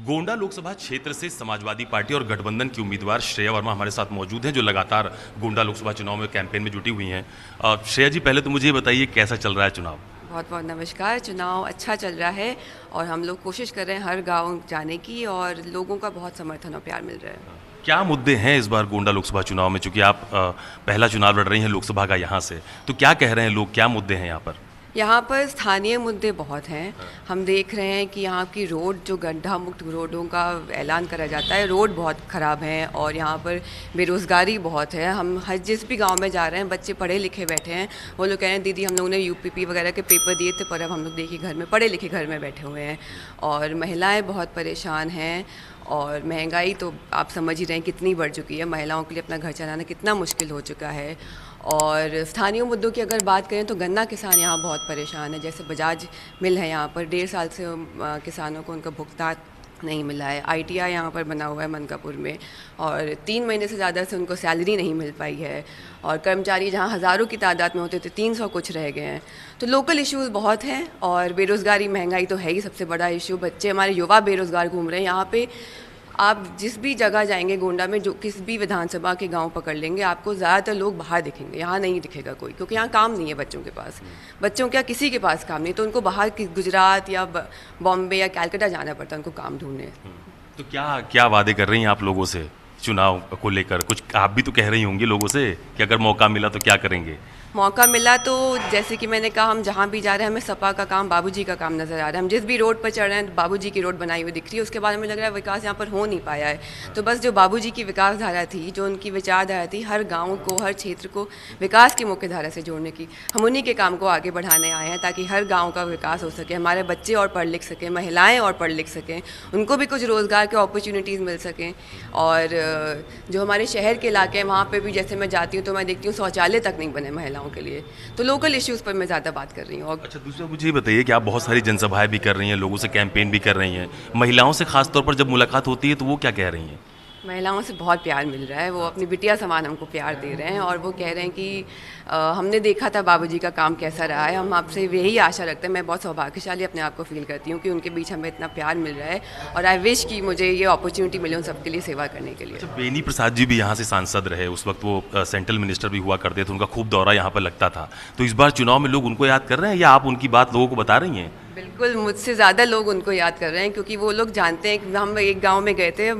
गोंडा लोकसभा क्षेत्र से समाजवादी पार्टी और गठबंधन की उम्मीदवार श्रेया वर्मा हमारे साथ मौजूद हैं, जो लगातार गोंडा लोकसभा चुनाव में कैंपेन में जुटी हुई हैं। श्रेया जी, पहले तो मुझे ये बताइए कैसा चल रहा है चुनाव? बहुत बहुत नमस्कार। चुनाव अच्छा चल रहा है और हम लोग कोशिश कर रहे हैं हर गांव जाने की और लोगों का बहुत समर्थन और प्यार मिल रहा है। क्या मुद्दे हैं इस बार गोंडा लोकसभा चुनाव में, चूंकि आप पहला चुनाव लड़ रही हैं लोकसभा का यहाँ से, तो क्या कह रहे हैं लोग, क्या मुद्दे हैं यहाँ पर? यहाँ पर स्थानीय मुद्दे बहुत हैं। हम देख रहे हैं कि यहाँ की रोड, जो गड्ढा मुक्त रोडों का ऐलान करा जाता है, रोड बहुत ख़राब हैं और यहाँ पर बेरोज़गारी बहुत है। हम हर जिस भी गांव में जा रहे हैं, बच्चे पढ़े लिखे बैठे हैं, वो लोग कह रहे हैं दीदी हम लोगों ने यूपीपी वगैरह के पेपर दिए थे, पर अब हम लोग देखिए घर में पढ़े लिखे घर में बैठे हुए हैं और महिलाएँ बहुत परेशान हैं। और महंगाई तो आप समझ ही रहे हैं कितनी बढ़ चुकी है, महिलाओं के लिए अपना घर चलाना कितना मुश्किल हो चुका है। और स्थानीय मुद्दों की अगर बात करें तो गन्ना किसान यहाँ बहुत परेशान है। जैसे बजाज मिल है यहाँ पर, 1.5 साल से किसानों को उनका भुगतान नहीं मिला है। ITI यहाँ पर बना हुआ है मनकापुर में और 3 महीने से ज़्यादा से उनको सैलरी नहीं मिल पाई है और कर्मचारी जहाँ हज़ारों की तादाद में होते थे 300 कुछ रह गए हैं। तो लोकल इश्यूज़ बहुत हैं और बेरोज़गारी, महंगाई तो है ही सबसे बड़ा इशू। बच्चे हमारे युवा बेरोज़गार घूम रहे हैं यहाँ पे। आप जिस भी जगह जाएंगे गोंडा में, जो किस भी विधानसभा के गांव पकड़ लेंगे, आपको ज़्यादातर लोग बाहर दिखेंगे, यहाँ नहीं दिखेगा कोई, क्योंकि यहाँ काम नहीं है बच्चों के पास। बच्चों क्या, किसी के पास काम नहीं, तो उनको बाहर गुजरात या बॉम्बे या कैलकाटा जाना पड़ता है उनको काम ढूंढने। तो क्या क्या वादे कर रही हैं आप लोगों से चुनाव को लेकर? कुछ आप भी तो कह रही होंगी लोगों से कि अगर मौका मिला तो क्या करेंगे? मौका मिला तो जैसे कि मैंने कहा, हम जहाँ भी जा रहे हैं हमें सपा का काम, बाबूजी का काम नज़र आ रहा है। हम जिस भी रोड पर चढ़ रहे हैं बाबूजी की रोड बनाई हुई दिख रही है, उसके बाद हमें लग रहा है विकास यहाँ पर हो नहीं पाया है। तो बस जो बाबूजी की विकासधारा थी, जो उनकी विचारधारा थी, हर गाँव को, हर क्षेत्र को विकास की मुख्य धारा से जोड़ने की, हम उन्हीं के काम को आगे बढ़ाने आए हैं ताकि हर गाँव का विकास हो सके, हमारे बच्चे और पढ़ लिख सकें, महिलाएँ और पढ़ लिख सकें, उनको भी कुछ रोज़गार के अपॉर्चुनिटीज़ मिल सकें। और जो हमारे शहर के इलाके हैं वहाँ पर भी जैसे मैं जाती हूँ तो मैं देखती हूँ शौचालय तक नहीं बने महिलाओं के लिए। तो लोकल इश्यूज़ पर मैं ज़्यादा बात कर रही हूँ। अच्छा, दूसरा मुझे ये बताइए कि आप बहुत सारी जनसभाएं भी कर रही हैं, लोगों से कैंपेन भी कर रही हैं, महिलाओं से खास तौर पर जब मुलाकात होती है तो वो क्या कह रही हैं? महिलाओं से बहुत प्यार मिल रहा है, वो अपनी बिटिया समान हमको प्यार दे रहे हैं और वो कह रहे हैं कि हमने देखा था बाबूजी का काम कैसा रहा है, हम आपसे यही आशा रखते हैं। मैं बहुत सौभाग्यशाली अपने आप को फील करती हूँ कि उनके बीच हमें इतना प्यार मिल रहा है और आई विश कि मुझे ये अपॉर्चुनिटी मिले उन सबके लिए सेवा करने के लिए। अच्छा, बेनी प्रसाद जी भी यहाँ से सांसद रहे, उस वक्त वो सेंट्रल मिनिस्टर भी हुआ करते थे, उनका खूब दौरा यहाँ पर लगता था, तो इस बार चुनाव में लोग उनको याद कर रहे हैं या आप उनकी बात लोगों को बता रही हैं? बिल्कुल, मुझसे ज़्यादा लोग उनको याद कर रहे हैं क्योंकि वो लोग जानते हैं कि हम एक गांव में गए थे,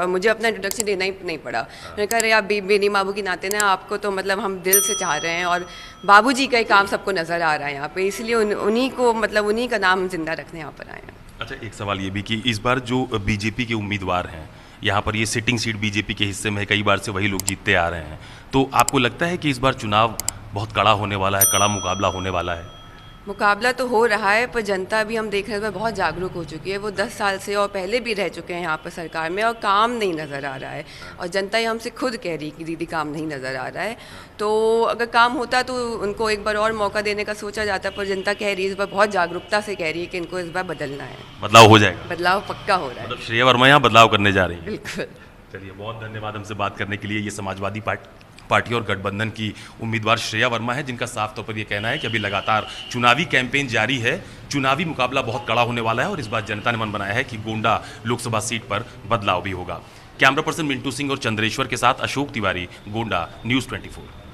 मुझे अपना इंट्रोडक्शन देना ही नहीं पड़ा। मैंने कहा, अरे आप बेनी बाबू की नाते ना, आपको तो मतलब हम दिल से चाह रहे हैं और बाबूजी का ही काम सबको नज़र आ रहा है यहाँ पे, इसलिए उन्हीं को, मतलब उन्हीं का नाम जिंदा रखने यहाँ पर आए हैं। अच्छा, एक सवाल ये भी कि इस बार जो बीजेपी के उम्मीदवार हैं यहाँ पर, ये सिटिंग सीट बीजेपी के हिस्से में है, कई बार से वही लोग जीतते आ रहे हैं, तो आपको लगता है कि इस बार चुनाव बहुत कड़ा होने वाला है, कड़ा मुकाबला होने वाला है? मुकाबला तो हो रहा है, पर जनता भी हम देख रहे हैं बहुत जागरूक हो चुकी है। वो 10 साल से और पहले भी रह चुके हैं यहाँ पर सरकार में और काम नहीं नज़र आ रहा है और जनता ही हमसे खुद कह रही कि दीदी काम नहीं नज़र आ रहा है। तो अगर काम होता तो उनको एक बार और मौका देने का सोचा जाता, पर जनता कह रही है इस बार, बहुत जागरूकता से कह रही है कि इनको इस बार बदलना है। बदलाव हो जाएगा? बदलाव पक्का हो रहा है। मतलब श्रेया वर्मा यहाँ बदलाव करने जा रही है? बिल्कुल। चलिए, बहुत धन्यवाद हमसे बात करने के लिए। ये समाजवादी पार्टी और गठबंधन की उम्मीदवार श्रेया वर्मा है, जिनका साफ तौर पर यह कहना है कि अभी लगातार चुनावी कैंपेन जारी है, चुनावी मुकाबला बहुत कड़ा होने वाला है और इस बार जनता ने मन बनाया है कि गोंडा लोकसभा सीट पर बदलाव भी होगा। कैमरा पर्सन मिंटू सिंह और चंद्रेश्वर के साथ अशोक तिवारी, गोंडा, न्यूज़ 24।